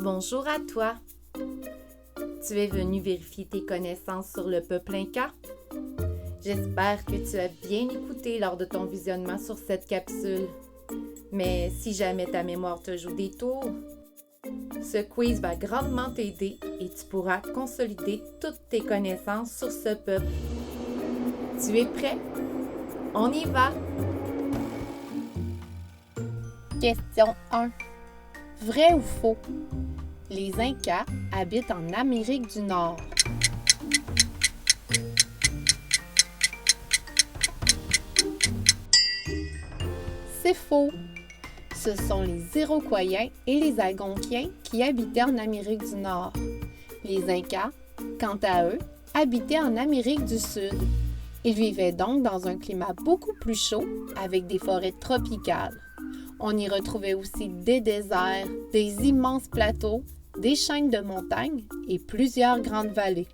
Bonjour à toi. Tu es venu vérifier tes connaissances sur le peuple Inca? J'espère que tu as bien écouté lors de ton visionnement sur cette capsule. Mais si jamais ta mémoire te joue des tours, ce quiz va grandement t'aider et tu pourras consolider toutes tes connaissances sur ce peuple. Tu es prêt? On y va! Question 1. Vrai ou faux? Les Incas habitent en Amérique du Nord. C'est faux. Ce sont les Iroquois et les Algonquiens qui habitaient en Amérique du Nord. Les Incas, quant à eux, habitaient en Amérique du Sud. Ils vivaient donc dans un climat beaucoup plus chaud avec des forêts tropicales. On y retrouvait aussi des déserts, des immenses plateaux, des chaînes de montagnes et plusieurs grandes vallées.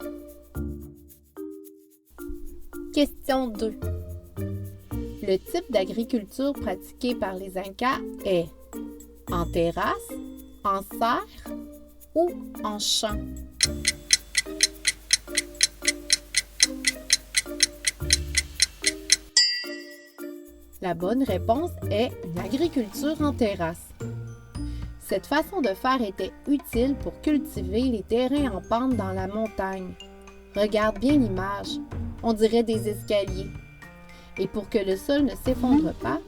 Question 2. Le type d'agriculture pratiquée par les Incas est en terrasse, en serre ou en champ? La bonne réponse est une agriculture en terrasse. Cette façon de faire était utile pour cultiver les terrains en pente dans la montagne. Regarde bien l'image, on dirait des escaliers. Et pour que le sol ne s'effondre pas,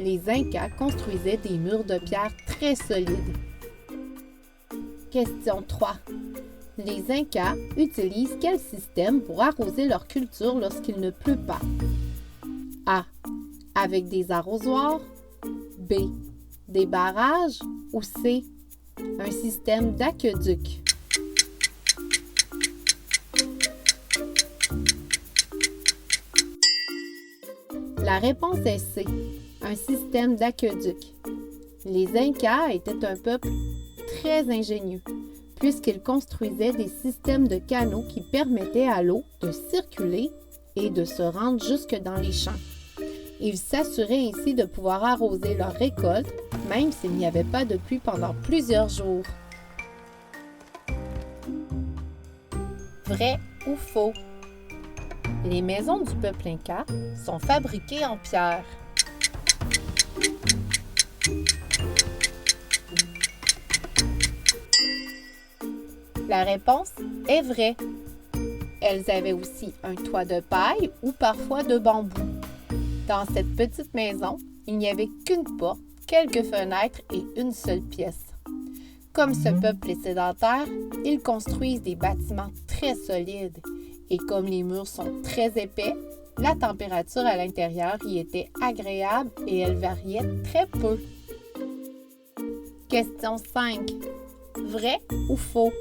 les Incas construisaient des murs de pierre très solides. Question 3. Les Incas utilisent quel système pour arroser leur culture lorsqu'il ne pleut pas? A. Avec des arrosoirs, B. Des barrages ou C. Un système d'aqueduc. La réponse est C. Un système d'aqueduc. Les Incas étaient un peuple très ingénieux puisqu'ils construisaient des systèmes de canaux qui permettaient à l'eau de circuler et de se rendre jusque dans les champs. Ils s'assuraient ainsi de pouvoir arroser leurs récoltes, même s'il n'y avait pas de pluie pendant plusieurs jours. Vrai ou faux? Les maisons du peuple Inca sont fabriquées en pierre. La réponse est vraie. Elles avaient aussi un toit de paille ou parfois de bambou. Dans cette petite maison, il n'y avait qu'une porte, quelques fenêtres et une seule pièce. Comme ce peuple est sédentaire, ils construisent des bâtiments très solides. Et comme les murs sont très épais, la température à l'intérieur y était agréable et elle variait très peu. Question 5. Vrai ou faux?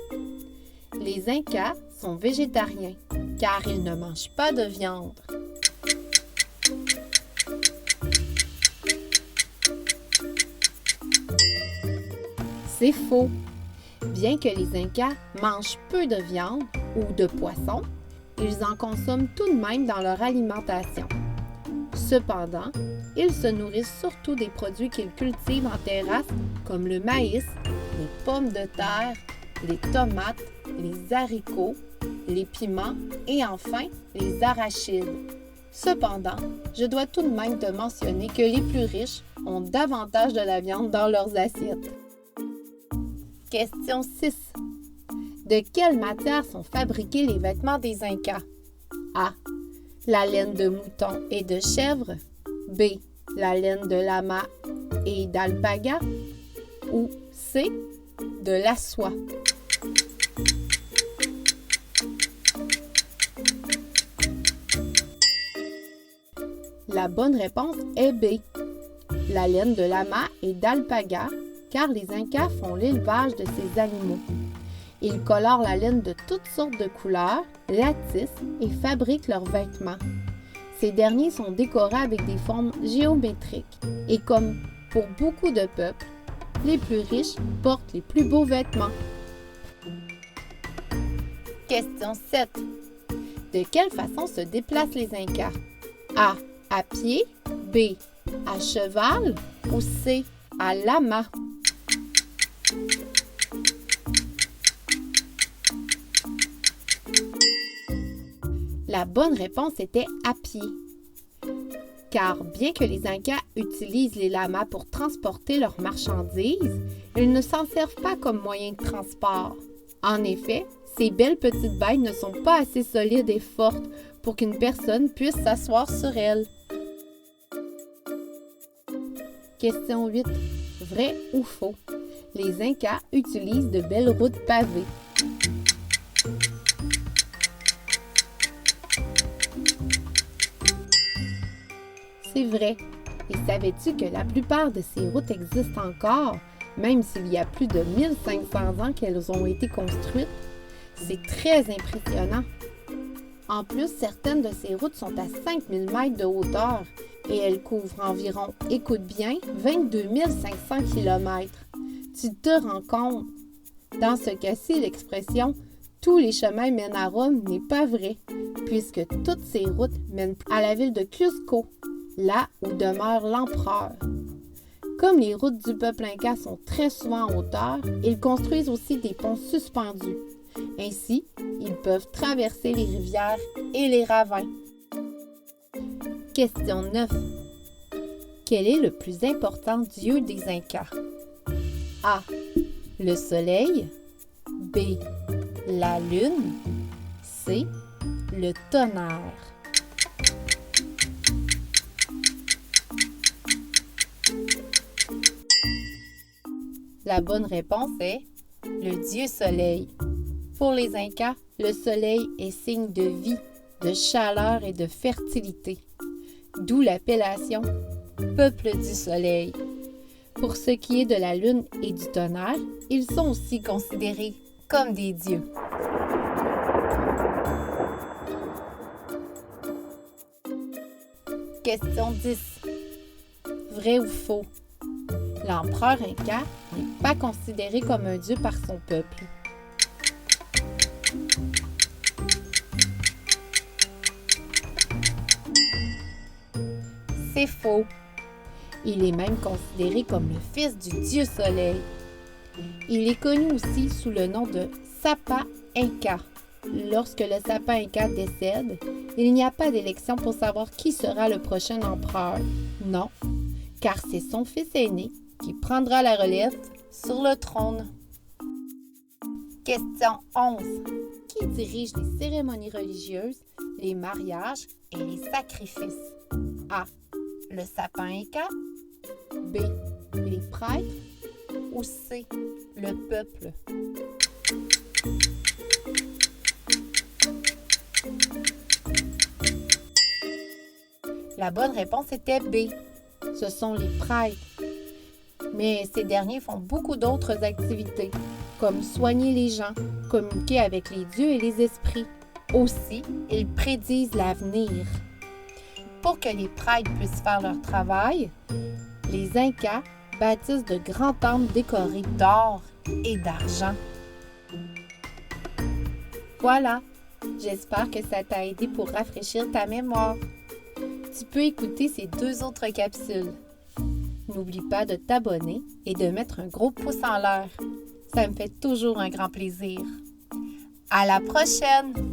Les Incas sont végétariens car ils ne mangent pas de viande. C'est faux. Bien que les Incas mangent peu de viande ou de poisson, ils en consomment tout de même dans leur alimentation. Cependant, ils se nourrissent surtout des produits qu'ils cultivent en terrasse comme le maïs, les pommes de terre, les tomates, les haricots, les piments et enfin les arachides. Cependant, je dois tout de même te mentionner que les plus riches ont davantage de la viande dans leurs assiettes. Question 6. De quelle matière sont fabriqués les vêtements des Incas? A. La laine de mouton et de chèvre. B. La laine de lama et d'alpaga. Ou C. De la soie. La bonne réponse est B. La laine de lama et d'alpaga, car les Incas font l'élevage de ces animaux. Ils colorent la laine de toutes sortes de couleurs, la tissent et fabriquent leurs vêtements. Ces derniers sont décorés avec des formes géométriques et comme pour beaucoup de peuples, les plus riches portent les plus beaux vêtements. Question 7. De quelle façon se déplacent les Incas? A. À pied. B. À cheval. Ou C. À lama. La bonne réponse était à pied. Car bien que les Incas utilisent les lamas pour transporter leurs marchandises, ils ne s'en servent pas comme moyen de transport. En effet, ces belles petites bêtes ne sont pas assez solides et fortes pour qu'une personne puisse s'asseoir sur elles. Question 8. Vrai ou faux? Les Incas utilisent de belles routes pavées. C'est vrai. Et savais-tu que la plupart de ces routes existent encore, même s'il y a plus de 1500 ans qu'elles ont été construites? C'est très impressionnant. En plus, certaines de ces routes sont à 5000 mètres de hauteur et elles couvrent environ, écoute bien, 22 500 km. Tu te rends compte? Dans ce cas-ci, l'expression « tous les chemins mènent à Rome » n'est pas vraie, puisque toutes ces routes mènent à la ville de Cusco, là où demeure l'empereur. Comme les routes du peuple inca sont très souvent en hauteur, ils construisent aussi des ponts suspendus. Ainsi, ils peuvent traverser les rivières et les ravins. Question 9. Quel est le plus important dieu des Incas? A. Le soleil. B. La lune. C. Le tonnerre. La bonne réponse est le dieu soleil. Pour les Incas, le soleil est signe de vie, de chaleur et de fertilité, d'où l'appellation « peuple du soleil ». Pour ce qui est de la lune et du tonnerre, ils sont aussi considérés comme des dieux. Question 10. Vrai ou faux? L'empereur Inca n'est pas considéré comme un dieu par son peuple. C'est faux. Il est même considéré comme le fils du dieu soleil. Il est connu aussi sous le nom de Sapa Inca. Lorsque le Sapa Inca décède, il n'y a pas d'élection pour savoir qui sera le prochain empereur. Non, car c'est son fils aîné qui prendra la relève sur le trône. Question 11. Qui dirige les cérémonies religieuses, les mariages et les sacrifices? A. Le sapin Inca. B. Les prêtres. Ou C. Le peuple. La bonne réponse était B. Ce sont les prêtres. Mais ces derniers font beaucoup d'autres activités, comme soigner les gens, communiquer avec les dieux et les esprits. Aussi, ils prédisent l'avenir. Pour que les prêtres puissent faire leur travail, les Incas bâtissent de grands temples décorés d'or et d'argent. Voilà, j'espère que ça t'a aidé pour rafraîchir ta mémoire. Tu peux écouter ces 2 autres capsules. N'oublie pas de t'abonner et de mettre un gros pouce en l'air. Ça me fait toujours un grand plaisir. À la prochaine!